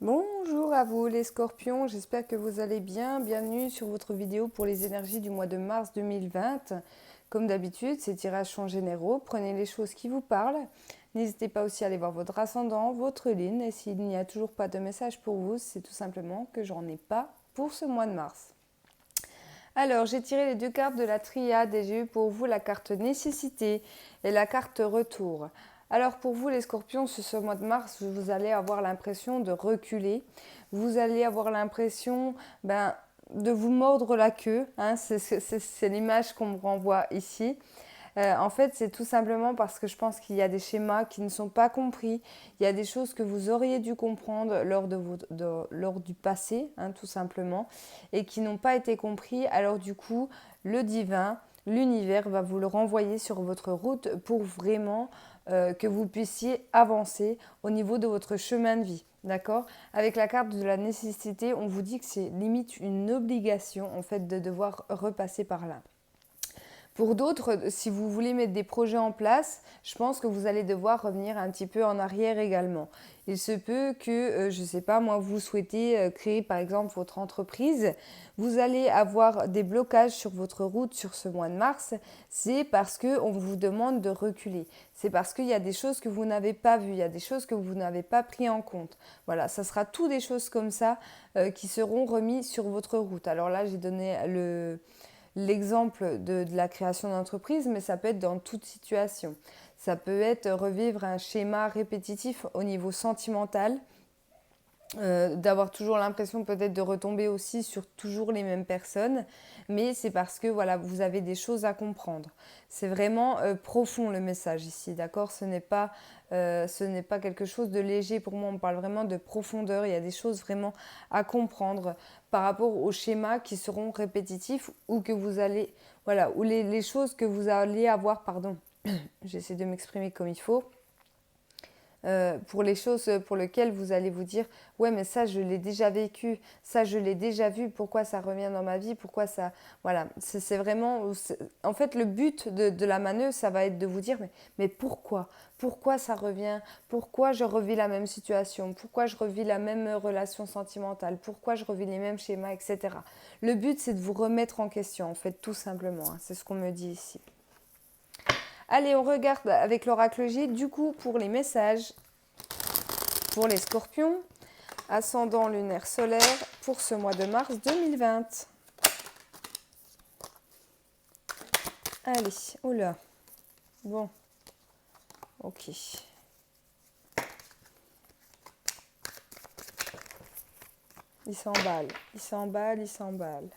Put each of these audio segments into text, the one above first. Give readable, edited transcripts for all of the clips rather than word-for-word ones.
Bonjour à vous les scorpions, j'espère que vous allez bien. Bienvenue sur votre vidéo pour les énergies du mois de mars 2020. Comme d'habitude, ces tirages sont généraux, prenez les choses qui vous parlent. N'hésitez pas aussi à aller voir votre ascendant, votre ligne. Et s'il n'y a toujours pas de message pour vous, c'est tout simplement que j'en ai pas pour ce mois de mars. Alors, j'ai tiré les deux cartes de la triade et j'ai eu pour vous la carte nécessité et la carte retour. Alors pour vous les scorpions, ce mois de mars, vous allez avoir l'impression de reculer. Vous allez avoir l'impression de vous mordre la queue. Hein, c'est l'image qu'on me renvoie ici. En fait, c'est tout simplement parce que je pense qu'il y a des schémas qui ne sont pas compris. Il y a des choses que vous auriez dû comprendre lors du passé, hein, tout simplement, et qui n'ont pas été compris. Alors du coup, le divin, l'univers va vous le renvoyer sur votre route pour vraiment que vous puissiez avancer au niveau de votre chemin de vie. D'accord? Avec la carte de la nécessité, on vous dit que c'est limite une obligation en fait de devoir repasser par là. Pour d'autres, si vous voulez mettre des projets en place, je pense que vous allez devoir revenir un petit peu en arrière également. Il se peut que, je ne sais pas, moi, vous souhaitez créer par exemple votre entreprise, vous allez avoir des blocages sur votre route sur ce mois de mars, c'est parce qu'on vous demande de reculer. C'est parce qu'il y a des choses que vous n'avez pas vues, il y a des choses que vous n'avez pas pris en compte. Voilà, ça sera tout des choses comme ça qui seront remises sur votre route. Alors là, j'ai donné l'exemple de la création d'entreprise, mais ça peut être dans toute situation. Ça peut être revivre un schéma répétitif au niveau sentimental, d'avoir toujours l'impression peut-être de retomber aussi sur toujours les mêmes personnes, mais c'est parce que voilà, vous avez des choses à comprendre. C'est vraiment profond le message ici, d'accord? Ce n'est pas quelque chose de léger pour moi, on parle vraiment de profondeur, il y a des choses vraiment à comprendre par rapport aux schémas qui seront répétitifs ou que vous allez, voilà, ou les choses que vous allez avoir, pardon, j'essaie de m'exprimer comme il faut, pour les choses pour lesquelles vous allez vous dire ouais mais ça je l'ai déjà vécu, ça je l'ai déjà vu, pourquoi ça revient dans ma vie, pourquoi ça, voilà, c'est vraiment, en fait le but de la manœuvre ça va être de vous dire mais pourquoi ça revient, pourquoi je revis la même situation, pourquoi je revis la même relation sentimentale, pourquoi je revis les mêmes schémas, etc. Le but c'est de vous remettre en question en fait, tout simplement, hein, c'est ce qu'on me dit ici. Allez, on regarde avec l'oracle J, du coup, pour les messages pour les scorpions, ascendant lunaire solaire pour ce mois de mars 2020. Allez, oula. Bon, ok. Il s'emballe, il s'emballe, il s'emballe.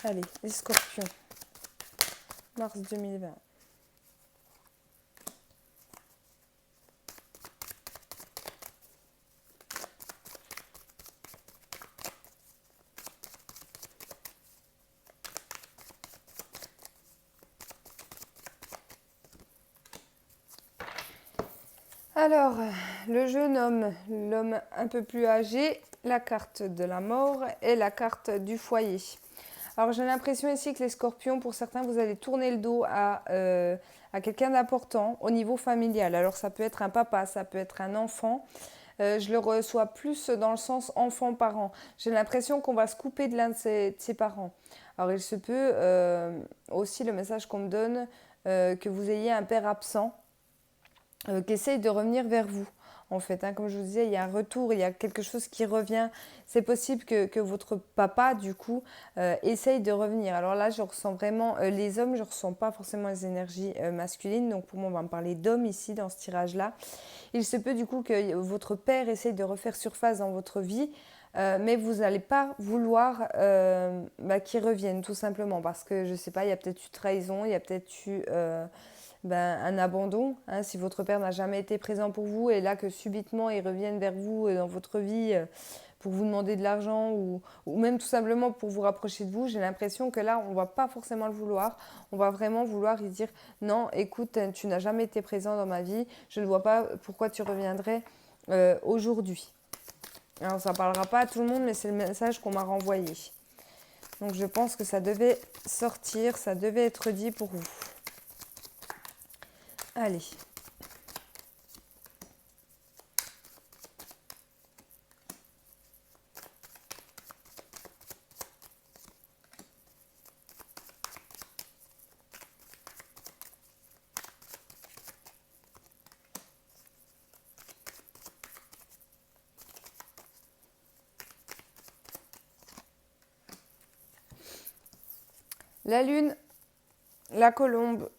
Allez, les scorpions, mars 2020. Alors, le jeune homme, l'homme un peu plus âgé, la carte de la mort et la carte du foyer. Alors j'ai l'impression ici que les scorpions, pour certains, vous allez tourner le dos à quelqu'un d'important au niveau familial. Alors ça peut être un papa, ça peut être un enfant. Je le reçois plus dans le sens enfant-parent. J'ai l'impression qu'on va se couper de l'un de ses parents. Alors il se peut aussi le message qu'on me donne que vous ayez un père absent qui essaye de revenir vers vous. En fait, hein, comme je vous disais, il y a un retour, il y a quelque chose qui revient. C'est possible que votre papa, du coup, essaye de revenir. Alors là, je ressens vraiment les hommes, je ne ressens pas forcément les énergies masculines. Donc pour moi, on va me parler d'hommes ici, dans ce tirage-là. Il se peut du coup que votre père essaye de refaire surface dans votre vie. Mais vous n'allez pas vouloir qu'il revienne, tout simplement. Parce que, je ne sais pas, il y a peut-être eu trahison, il y a peut-être eu un abandon, hein, si votre père n'a jamais été présent pour vous et là que subitement il revienne vers vous dans votre vie pour vous demander de l'argent ou même tout simplement pour vous rapprocher de vous, j'ai l'impression que là on ne va pas forcément le vouloir, on va vraiment vouloir lui dire non écoute tu n'as jamais été présent dans ma vie, je ne vois pas pourquoi tu reviendrais aujourd'hui. Alors ça ne parlera pas à tout le monde mais c'est le message qu'on m'a renvoyé. Donc je pense que ça devait sortir, ça devait être dit pour vous. Allez. La lune, la colombe,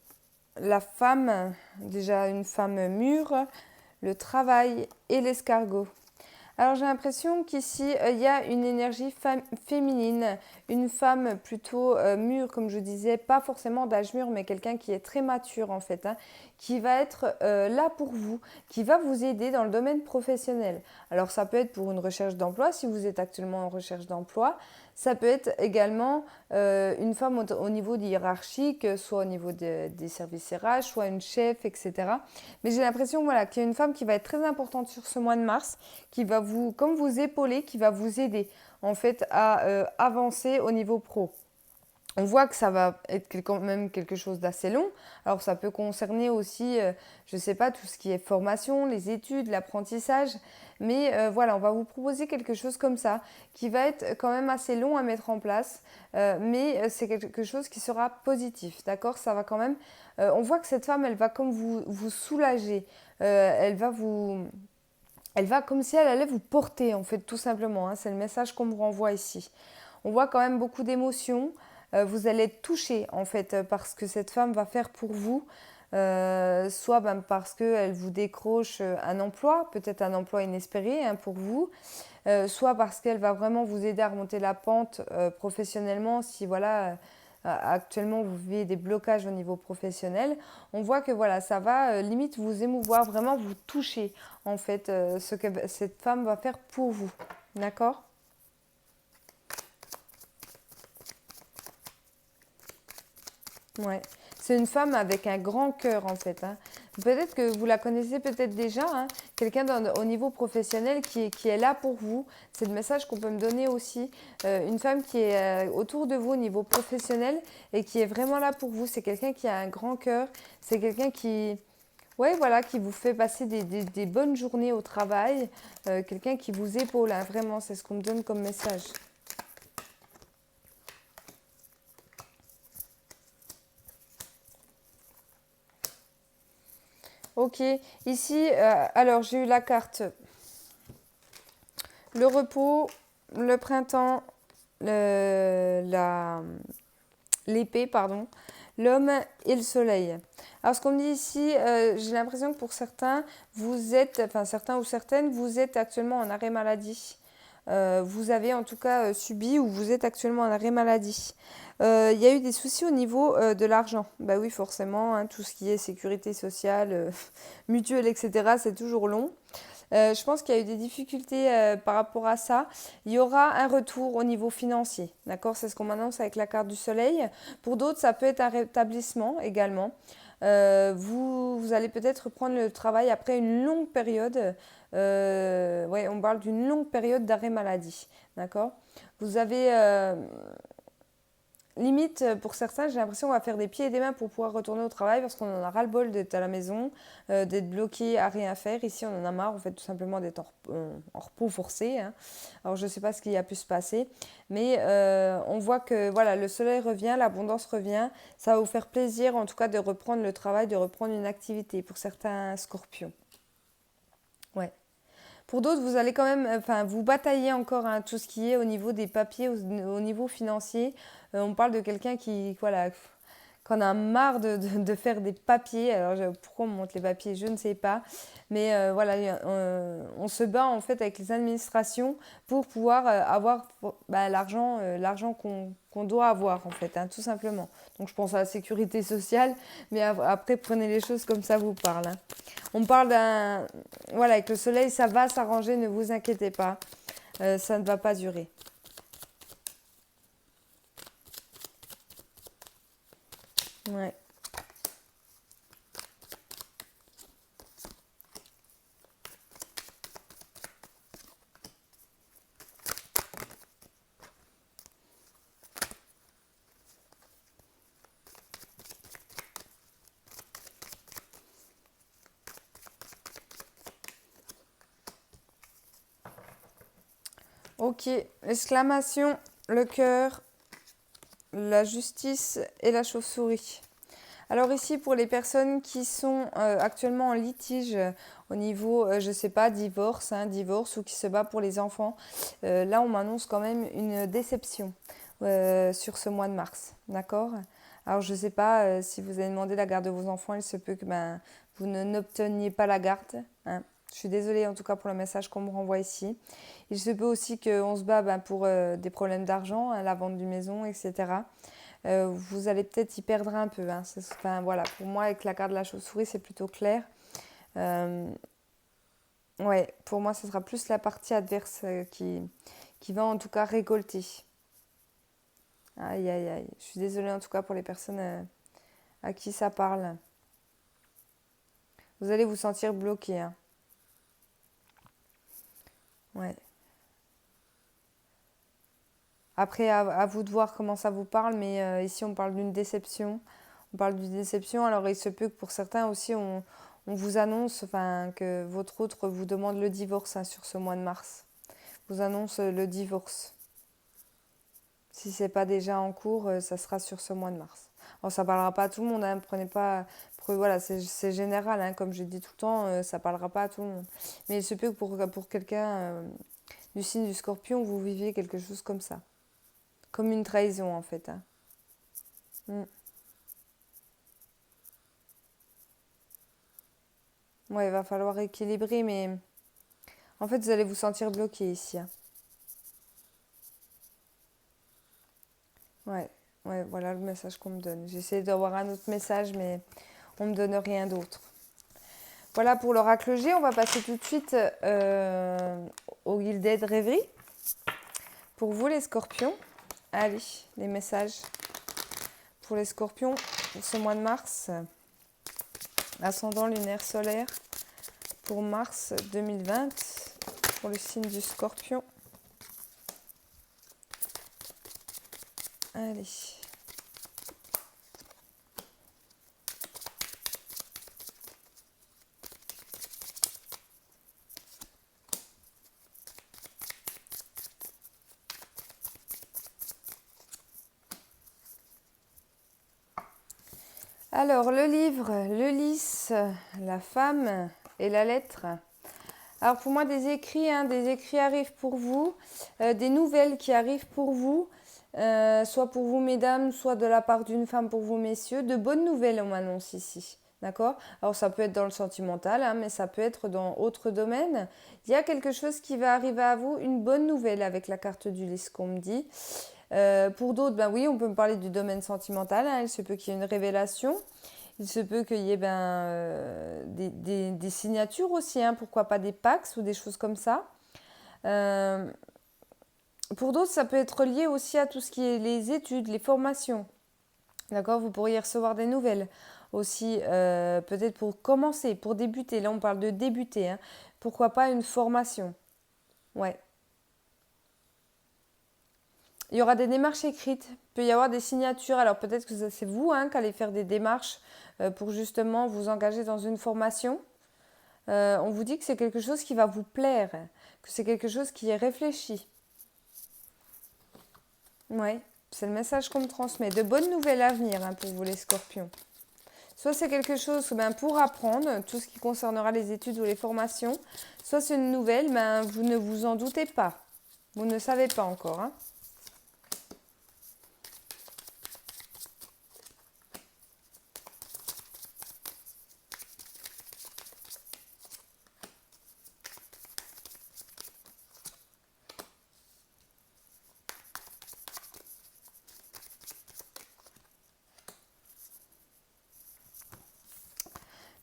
la femme, déjà une femme mûre, le travail et l'escargot. Alors j'ai l'impression qu'ici, il y a une énergie féminine, une femme plutôt mûre, comme je disais, pas forcément d'âge mûr, mais quelqu'un qui est très mature en fait, hein, qui va être là pour vous, qui va vous aider dans le domaine professionnel. Alors ça peut être pour une recherche d'emploi, si vous êtes actuellement en recherche d'emploi. Ça peut être également une femme au niveau hiérarchique, soit au niveau des services RH, soit une chef, etc. Mais j'ai l'impression voilà, qu'il y a une femme qui va être très importante sur ce mois de mars, qui va vous, comme vous épauler, qui va vous aider en fait à avancer au niveau pro. On voit que ça va être quand même quelque chose d'assez long. Alors ça peut concerner aussi, je ne sais pas, tout ce qui est formation, les études, l'apprentissage. Mais voilà, on va vous proposer quelque chose comme ça, qui va être quand même assez long à mettre en place. Mais c'est quelque chose qui sera positif, d'accord? Ça va quand même... on voit que cette femme, elle va comme vous soulager. Elle va comme si elle allait vous porter, en fait, tout simplement, hein. C'est le message qu'on me renvoie ici. On voit quand même beaucoup d'émotions. Vous allez être touché, en fait, par ce que cette femme va faire pour vous. Soit ben, parce qu'elle vous décroche un emploi, peut-être un emploi inespéré hein, pour vous, soit parce qu'elle va vraiment vous aider à remonter la pente professionnellement si voilà, actuellement vous vivez des blocages au niveau professionnel. On voit que voilà, ça va limite vous émouvoir, vraiment vous toucher en fait ce que cette femme va faire pour vous. D'accord? Ouais. C'est une femme avec un grand cœur en fait, hein. Peut-être que vous la connaissez peut-être déjà, hein. Quelqu'un au niveau professionnel qui est là pour vous. C'est le message qu'on peut me donner aussi. Une femme qui est autour de vous au niveau professionnel et qui est vraiment là pour vous. C'est quelqu'un qui a un grand cœur. C'est quelqu'un qui, ouais, voilà, qui vous fait passer des bonnes journées au travail. Quelqu'un qui vous épaule, hein, vraiment. C'est ce qu'on me donne comme message. Ok, ici, alors j'ai eu la carte le repos, le printemps, l'épée, pardon, l'homme et le soleil. Alors ce qu'on me dit ici, j'ai l'impression que pour certains, vous êtes, enfin certains ou certaines, vous êtes actuellement en arrêt maladie. Vous avez en tout cas subi ou vous êtes actuellement en arrêt maladie. Il y a eu des soucis au niveau de l'argent. Bah oui, forcément, hein, tout ce qui est sécurité sociale, mutuelle, etc., c'est toujours long. Je pense qu'il y a eu des difficultés par rapport à ça. Il y aura un retour au niveau financier. D'accord? C'est ce qu'on m'annonce avec la carte du soleil. Pour d'autres, ça peut être un rétablissement également. Vous allez peut-être reprendre le travail après une longue période. Ouais, on parle d'une longue période d'arrêt maladie. D'accord? Vous avez limite, pour certains, j'ai l'impression qu'on va faire des pieds et des mains pour pouvoir retourner au travail parce qu'on en a ras-le-bol d'être à la maison, d'être bloqué à rien faire. Ici, on en a marre, en fait, tout simplement d'être en repos forcé, hein. Alors, je ne sais pas ce qui a pu se passer, mais on voit que voilà, le soleil revient, l'abondance revient. Ça va vous faire plaisir, en tout cas, de reprendre le travail, de reprendre une activité pour certains scorpions. Ouais. Pour d'autres, vous allez quand même, enfin, vous bataillez encore hein, tout ce qui est au niveau des papiers, au niveau financier. On parle de quelqu'un qui, voilà, qu'on a marre de faire des papiers. Alors, pourquoi on monte les papiers, je ne sais pas. Mais voilà, on se bat en fait avec les administrations pour pouvoir avoir bah, l'argent qu'on doit avoir en fait, hein, tout simplement. Donc, je pense à la sécurité sociale, mais après, prenez les choses comme ça vous parle, hein. On parle d'un... Voilà, avec le soleil, ça va s'arranger, ne vous inquiétez pas. Ça ne va pas durer. Ouais. Ok, exclamation, le cœur, la justice et la chauve-souris. Alors ici, pour les personnes qui sont actuellement en litige au niveau, je ne sais pas, divorce, hein, divorce ou qui se bat pour les enfants, là on m'annonce quand même une déception. sur ce mois de mars. D'accord? Alors, je ne sais pas si vous avez demandé la garde de vos enfants, il se peut que vous n'obteniez pas la garde. Hein. Je suis désolée en tout cas pour le message qu'on me renvoie ici. Il se peut aussi qu'on se bat pour des problèmes d'argent, hein, la vente d'une maison, etc. Vous allez peut-être y perdre un peu. Hein. Enfin, voilà, pour moi, avec la carte de la chauve-souris, c'est plutôt clair. Ouais, pour moi, ce sera plus la partie adverse qui va en tout cas récolter. Aïe, aïe, aïe. Je suis désolée en tout cas pour les personnes à qui ça parle. Vous allez vous sentir bloqué. Hein. Ouais. Après, à vous de voir comment ça vous parle, mais ici, on parle d'une déception. On parle d'une déception, alors il se peut que pour certains aussi, on vous annonce que votre autre vous demande le divorce hein, sur ce mois de mars. Vous annonce le divorce. Si ce n'est pas déjà en cours, ça sera sur ce mois de mars. Alors, ça ne parlera pas à tout le monde, hein, prenez pas... Voilà, c'est général, hein, comme je dis tout le temps, ça ne parlera pas à tout le monde. Mais il se peut que pour quelqu'un du signe du Scorpion, vous viviez quelque chose comme ça. Comme une trahison, en fait. Hein. Mm. Ouais, il va falloir équilibrer, mais en fait, vous allez vous sentir bloqué ici. Hein. Ouais, ouais, voilà le message qu'on me donne. J'essaie d'avoir un autre message, mais on ne me donne rien d'autre. Voilà pour l'oracle G. On va passer tout de suite au Gilded Rêverie. Pour vous, les scorpions. Allez, les messages pour les scorpions pour ce mois de mars. Ascendant lunaire solaire pour mars 2020. Pour le signe du scorpion. Allez. Alors, le livre, le lys, la femme et la lettre. Alors, pour moi, des écrits arrivent pour vous, des nouvelles qui arrivent pour vous, soit pour vous, mesdames, soit de la part d'une femme pour vous, messieurs. De bonnes nouvelles, on m'annonce ici. D'accord? Alors, ça peut être dans le sentimental, hein, mais ça peut être dans autre domaine. Il y a quelque chose qui va arriver à vous, une bonne nouvelle avec la carte du lys qu'on me dit. Pour d'autres, ben oui, on peut me parler du domaine sentimental. Hein, il se peut qu'il y ait une révélation. Il se peut qu'il y ait des signatures aussi. Hein, pourquoi pas des pax ou des choses comme ça. Pour d'autres, ça peut être lié aussi à tout ce qui est les études, les formations. D'accord? Vous pourriez recevoir des nouvelles aussi, peut-être pour commencer, pour débuter. Là, on parle de débuter. Hein. Pourquoi pas une formation? Ouais. Il y aura des démarches écrites, il peut y avoir des signatures. Alors peut-être que c'est vous hein, qui allez faire des démarches pour justement vous engager dans une formation. On vous dit que c'est quelque chose qui va vous plaire, que c'est quelque chose qui est réfléchi. Oui, c'est le message qu'on me transmet. De bonnes nouvelles à venir hein, pour vous les scorpions. Soit c'est quelque chose pour apprendre, tout ce qui concernera les études ou les formations. Soit c'est une nouvelle, vous ne vous en doutez pas. Vous ne savez pas encore. Hein.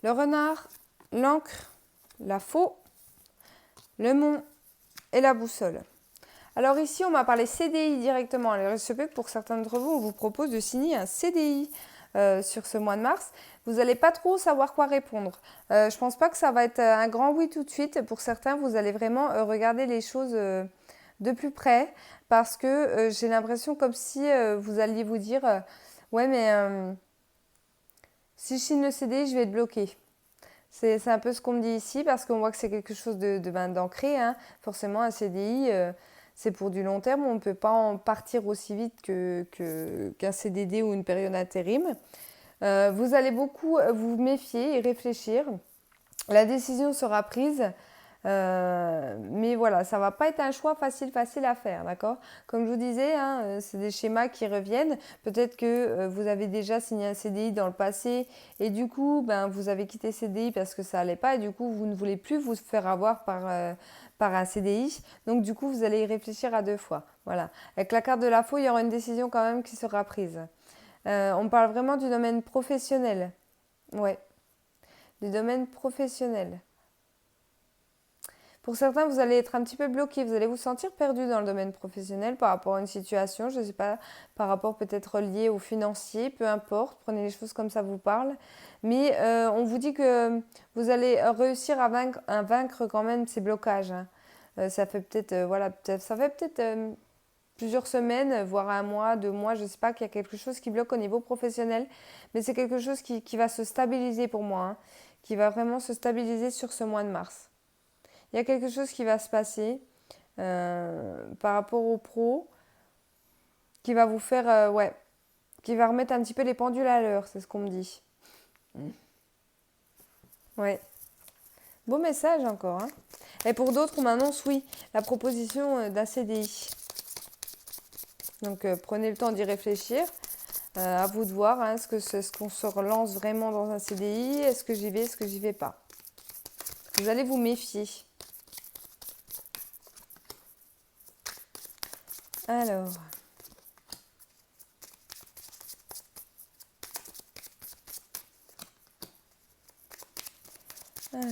Le renard, l'encre, la faux, le mont et la boussole. Alors ici, on m'a parlé CDI directement. Alors il se peut que pour certains d'entre vous, on vous propose de signer un CDI sur ce mois de mars. Vous n'allez pas trop savoir quoi répondre. Je ne pense pas que ça va être un grand oui tout de suite. Pour certains, vous allez vraiment regarder les choses de plus près parce que j'ai l'impression comme si vous alliez vous dire ouais mais si je signe le CDI, je vais être bloquée. C'est un peu ce qu'on me dit ici parce qu'on voit que c'est quelque chose d'ancré. Hein. Forcément, un CDI, c'est pour du long terme. On ne peut pas en partir aussi vite qu'un CDD ou une période intérim. Vous allez beaucoup vous méfier et réfléchir. La décision sera prise Mais voilà, ça va pas être un choix facile à faire, d'accord? Comme je vous disais, hein, c'est des schémas qui reviennent. Peut-être que vous avez déjà signé un CDI dans le passé et du coup, ben, vous avez quitté CDI parce que ça allait pas et du coup, vous ne voulez plus vous faire avoir par un CDI. Donc du coup, vous allez y réfléchir à deux fois. Voilà. Avec la carte de la faux, il y aura une décision quand même qui sera prise. On parle vraiment du domaine professionnel. Ouais, du domaine professionnel. Pour certains, vous allez être un petit peu bloqué, vous allez vous sentir perdu dans le domaine professionnel par rapport à une situation, je ne sais pas, par rapport peut-être lié au financier, peu importe, prenez les choses comme ça vous parle. Mais on vous dit que vous allez réussir à vaincre quand même ces blocages, hein. Ça fait peut-être, voilà, ça fait peut-être plusieurs semaines, voire un mois, 2 mois, je ne sais pas, qu'il y a quelque chose qui bloque au niveau professionnel, mais c'est quelque chose qui va se stabiliser pour moi, hein, qui va vraiment se stabiliser sur ce mois de mars. Il y a quelque chose qui va se passer par rapport au pro qui va vous faire, ouais, qui va remettre un petit peu les pendules à l'heure, c'est ce qu'on me dit. Ouais, beau message encore, hein. Et pour d'autres, on m'annonce, oui, la proposition d'un CDI. Donc prenez le temps d'y réfléchir. À vous de voir, hein, est-ce qu'on se relance vraiment dans un CDI? Est-ce que j'y vais? Est-ce que j'y vais pas? Vous allez vous méfier. Alors, alors.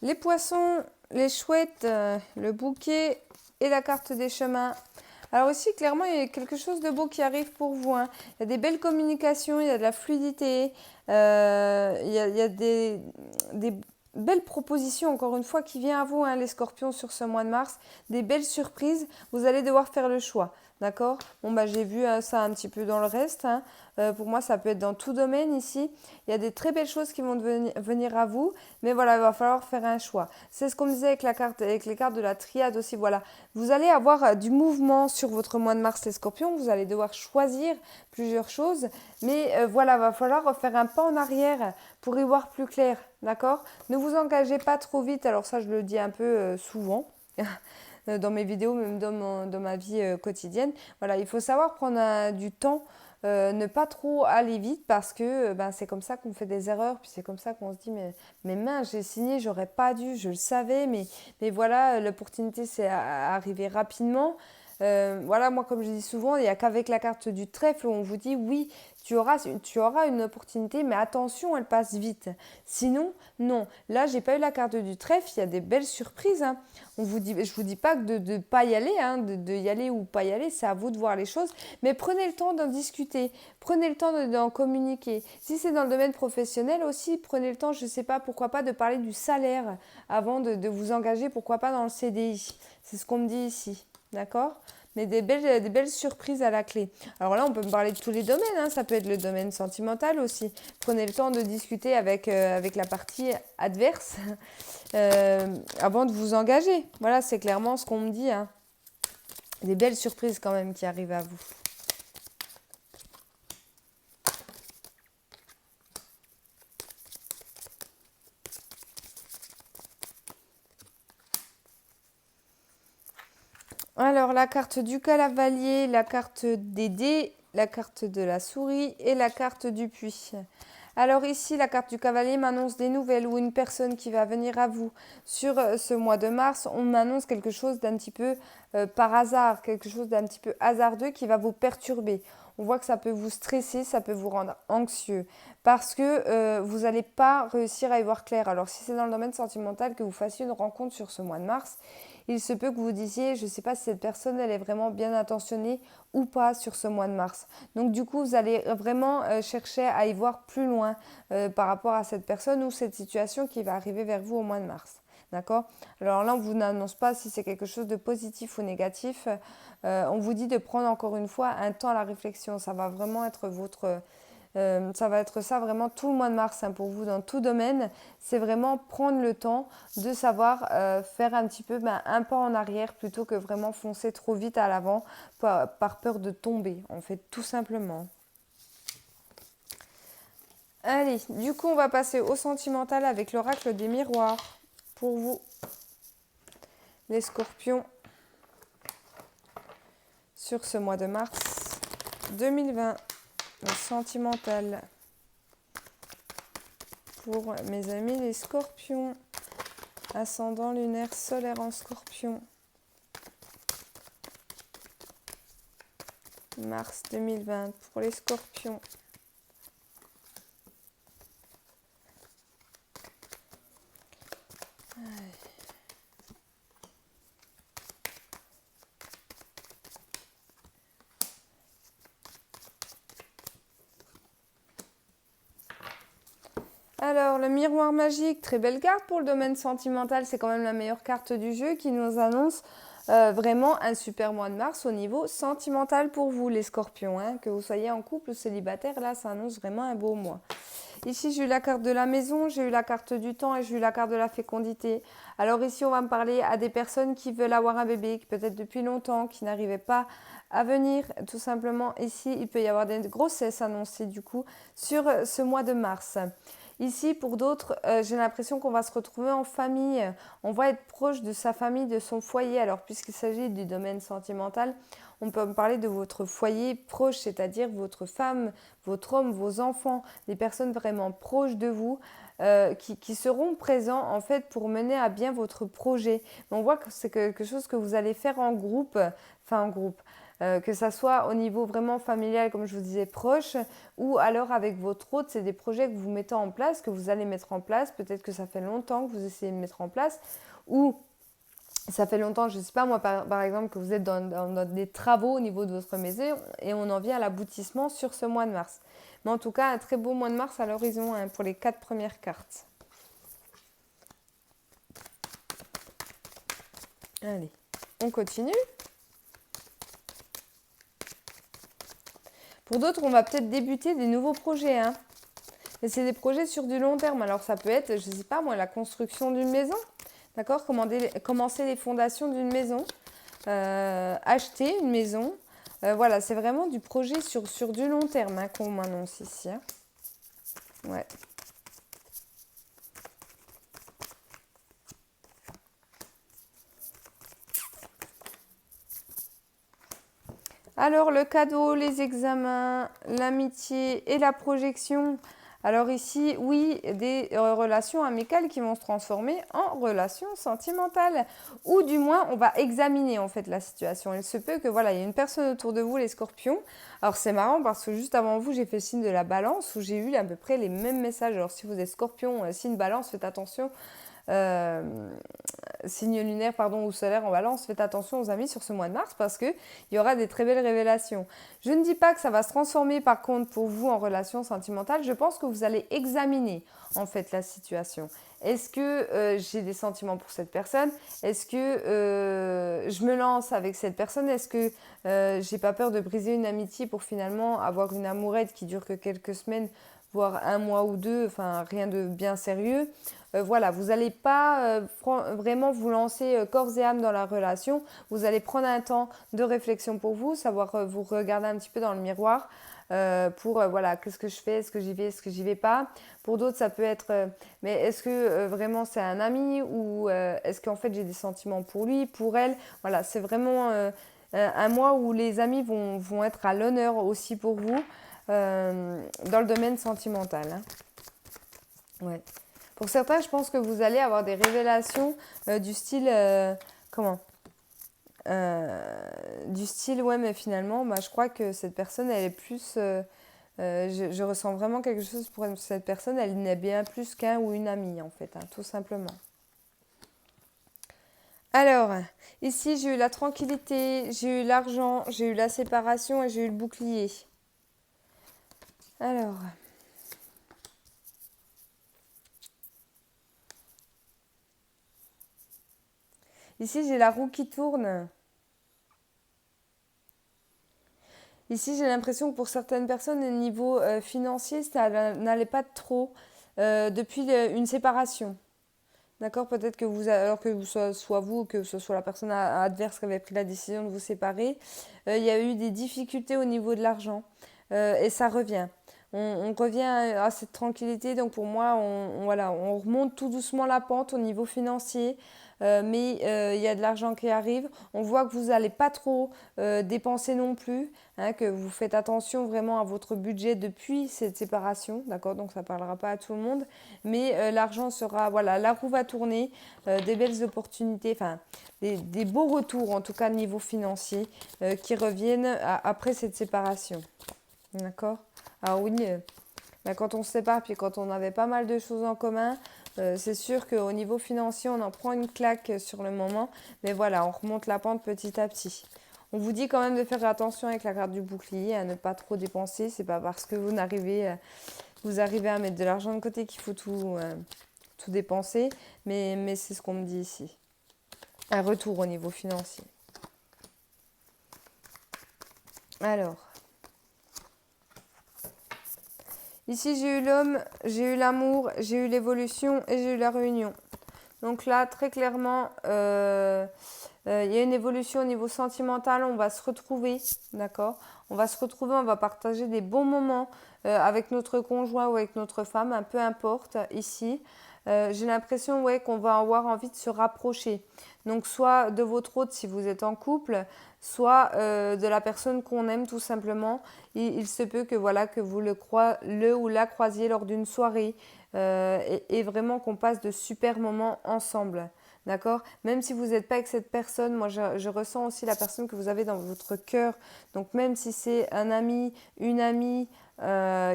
Les poissons, les chouettes, le bouquet et la carte des chemins. Alors aussi, clairement, il y a quelque chose de beau qui arrive pour vous, hein. Il y a des belles communications, il y a de la fluidité, il y a des belles propositions, encore une fois, qui viennent à vous, hein, les scorpions, sur ce mois de mars. Des belles surprises. Vous allez devoir faire le choix. D'accord? Bon, bah, j'ai vu ça un petit peu dans le reste, hein. Pour moi, ça peut être dans tout domaine ici. Il y a des très belles choses qui vont venir à vous. Mais voilà, il va falloir faire un choix. C'est ce qu'on me disait avec avec les cartes de la triade aussi. Voilà. Vous allez avoir du mouvement sur votre mois de mars, les scorpions. Vous allez devoir choisir plusieurs choses. Mais voilà, il va falloir faire un pas en arrière pour y voir plus clair. D'accord? Ne vous engagez pas trop vite. Alors ça, je le dis un peu souvent. Dans mes vidéos, même dans ma vie quotidienne. Voilà, il faut savoir prendre du temps, ne pas trop aller vite parce que ben, c'est comme ça qu'on fait des erreurs, puis c'est comme ça qu'on se dit mais mince, j'ai signé, j'aurais pas dû, je le savais, mais voilà, l'opportunité c'est arrivé rapidement. Voilà, moi comme je dis souvent, il n'y a qu'avec la carte du trèfle où on vous dit oui, tu auras une opportunité, mais attention, elle passe vite. Sinon, non. Là, j'ai pas eu la carte du trèfle, il y a des belles surprises, hein. Je vous dis pas que de ne pas y aller, hein, de y aller ou pas y aller, c'est à vous de voir les choses. Mais prenez le temps d'en discuter, prenez le temps d'en communiquer. Si c'est dans le domaine professionnel aussi, prenez le temps, je ne sais pas, pourquoi pas, de parler du salaire avant de vous engager, pourquoi pas dans le CDI. C'est ce qu'on me dit ici, d'accord? Mais des belles surprises à la clé. Alors là, on peut me parler de tous les domaines, hein. Ça peut être le domaine sentimental aussi. Prenez le temps de discuter avec la partie adverse avant de vous engager. Voilà, c'est clairement ce qu'on me dit, hein. Des belles surprises quand même qui arrivent à vous. Alors, la carte du cavalier, la carte des dés, la carte de la souris et la carte du puits. Alors ici, la carte du cavalier m'annonce des nouvelles ou une personne qui va venir à vous. Sur ce mois de mars, on m'annonce quelque chose d'un petit peu par hasard, quelque chose d'un petit peu hasardeux qui va vous perturber. On voit que ça peut vous stresser, ça peut vous rendre anxieux parce que vous n'allez pas réussir à y voir clair. Alors si c'est dans le domaine sentimental que vous fassiez une rencontre sur ce mois de mars, il se peut que vous disiez, je ne sais pas si cette personne elle est vraiment bien intentionnée ou pas sur ce mois de mars. Donc du coup, vous allez vraiment chercher à y voir plus loin par rapport à cette personne ou cette situation qui va arriver vers vous au mois de mars. D'accord? Alors là, on ne vous annonce pas si c'est quelque chose de positif ou négatif. On vous dit de prendre encore une fois un temps à la réflexion. Ça va vraiment être ça va être ça vraiment tout le mois de mars, hein, pour vous dans tout domaine. C'est vraiment prendre le temps de savoir faire un petit peu un pas en arrière plutôt que vraiment foncer trop vite à l'avant par peur de tomber, en fait, tout simplement. Allez, du coup, on va passer au sentimental avec l'oracle des miroirs. Pour vous, les scorpions, sur ce mois de mars 2020. Le sentimental pour mes amis les scorpions. Ascendant lunaire solaire en scorpion. Mars 2020 pour les scorpions. Alors, le miroir magique, très belle carte pour le domaine sentimental. C'est quand même la meilleure carte du jeu qui nous annonce vraiment un super mois de mars au niveau sentimental pour vous, les scorpions. Hein. Que vous soyez en couple ou célibataire, là, ça annonce vraiment un beau mois. Ici, j'ai eu la carte de la maison, j'ai eu la carte du temps et j'ai eu la carte de la fécondité. Alors ici, on va me parler à des personnes qui veulent avoir un bébé, qui peut-être depuis longtemps, qui n'arrivaient pas à venir. Tout simplement, ici, il peut y avoir des grossesses annoncées du coup sur ce mois de mars. Ici, pour d'autres, j'ai l'impression qu'on va se retrouver en famille. On va être proche de sa famille, de son foyer. Alors, puisqu'il s'agit du domaine sentimental, on peut me parler de votre foyer proche, c'est-à-dire votre femme, votre homme, vos enfants, des personnes vraiment proches de vous qui seront présents en fait pour mener à bien votre projet. Mais on voit que c'est quelque chose que vous allez faire en groupe, que ça soit au niveau vraiment familial, comme je vous disais, proche, ou alors avec votre hôte, c'est des projets que vous mettez en place, que vous allez mettre en place. Peut-être que ça fait longtemps que vous essayez de mettre en place, ou ça fait longtemps, je ne sais pas moi par exemple, que vous êtes dans des travaux au niveau de votre maison et on en vient à l'aboutissement sur ce mois de mars. Mais en tout cas, un très beau mois de mars à l'horizon hein, pour les 4 premières cartes. Allez, on continue. Pour d'autres, on va peut-être débuter des nouveaux projets. Hein. Mais c'est des projets sur du long terme. Alors ça peut être, je ne sais pas moi, la construction d'une maison. D'accord, commencer les fondations d'une maison, acheter une maison. Voilà, c'est vraiment du projet sur du long terme hein, qu'on m'annonce ici. Hein. Ouais. Alors, le cadeau, les examens, l'amitié et la projection. Alors ici, oui, des relations amicales qui vont se transformer en relations sentimentales. Ou du moins, on va examiner en fait la situation. Il se peut que voilà, il y ait une personne autour de vous, les scorpions. Alors c'est marrant parce que juste avant vous, j'ai fait le signe de la balance où j'ai eu à peu près les mêmes messages. Alors si vous êtes scorpion, signe balance, faites attention. Signe lunaire ou solaire en balance, faites attention aux amis sur ce mois de mars parce qu'il y aura des très belles révélations. Je ne dis pas que ça va se transformer par contre pour vous en relation sentimentale, je pense que vous allez examiner en fait la situation. Est-ce que j'ai des sentiments pour cette personne? Est-ce que je me lance avec cette personne? Est-ce que j'ai pas peur de briser une amitié pour finalement avoir une amourette qui dure que quelques semaines, voire un mois ou deux, enfin rien de bien sérieux? Voilà, vous n'allez pas vraiment vous lancer corps et âme dans la relation. Vous allez prendre un temps de réflexion pour vous, savoir vous regarder un petit peu dans le miroir pour voilà, qu'est-ce que je fais, est-ce que j'y vais, est-ce que j'y vais pas. Pour d'autres, ça peut être, mais est-ce que vraiment c'est un ami ou est-ce qu'en fait j'ai des sentiments pour lui, pour elle. Voilà, c'est vraiment un mois où les amis vont être à l'honneur aussi pour vous dans le domaine sentimental. Hein. Ouais. Pour certains, je pense que vous allez avoir des révélations du style... du style, ouais, mais finalement, je crois que cette personne, elle est plus... je ressens vraiment quelque chose pour cette personne. Elle n'est bien plus qu'un ou une amie, en fait, hein, tout simplement. Alors, ici, j'ai eu la tranquillité, j'ai eu l'argent, j'ai eu la séparation et j'ai eu le bouclier. Alors... Ici, j'ai la roue qui tourne. Ici, j'ai l'impression que pour certaines personnes, au niveau financier, ça n'allait pas trop depuis une séparation. D'accord? Peut-être que vous, alors que soit vous ou que ce soit la personne adverse qui avait pris la décision de vous séparer, il y a eu des difficultés au niveau de l'argent et ça revient. on revient à cette tranquillité. Donc pour moi, voilà, on remonte tout doucement la pente au niveau financier. Mais il y a de l'argent qui arrive. On voit que vous n'allez pas trop dépenser non plus, hein, que vous faites attention vraiment à votre budget depuis cette séparation, d'accord? Donc ça ne parlera pas à tout le monde, mais l'argent sera, voilà, la roue va tourner, des belles opportunités, enfin des beaux retours en tout cas niveau financier qui reviennent après cette séparation, d'accord? Alors oui, bah, quand on se sépare, puis quand on avait pas mal de choses en commun, c'est sûr qu'au niveau financier, on en prend une claque sur le moment. Mais voilà, on remonte la pente petit à petit. On vous dit quand même de faire attention avec la carte du bouclier, à ne pas trop dépenser. C'est pas parce que vous arrivez à mettre de l'argent de côté qu'il faut tout dépenser. Mais c'est ce qu'on me dit ici. Un retour au niveau financier. Alors. Ici, j'ai eu l'homme, j'ai eu l'amour, j'ai eu l'évolution et j'ai eu la réunion. Donc là, très clairement, il y a une évolution au niveau sentimental. On va se retrouver, d'accord? On va se retrouver, on va partager des bons moments avec notre conjoint ou avec notre femme, peu importe, ici. J'ai l'impression, ouais, qu'on va avoir envie de se rapprocher. Donc soit de votre hôte si vous êtes en couple, soit de la personne qu'on aime tout simplement. Il se peut que, voilà, que vous le ou la croisiez lors d'une soirée et vraiment qu'on passe de super moments ensemble. D'accord? Même si vous n'êtes pas avec cette personne, moi je ressens aussi la personne que vous avez dans votre cœur. Donc même si c'est un ami, une amie,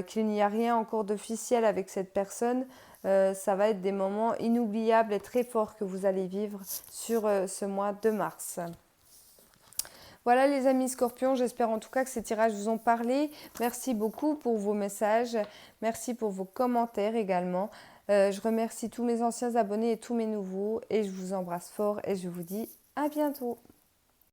qu'il n'y a rien encore d'officiel avec cette personne, ça va être des moments inoubliables et très forts que vous allez vivre sur ce mois de mars. Voilà les amis Scorpions, j'espère en tout cas que ces tirages vous ont parlé. Merci beaucoup pour vos messages, merci pour vos commentaires également. Je remercie tous mes anciens abonnés et tous mes nouveaux et je vous embrasse fort et je vous dis à bientôt.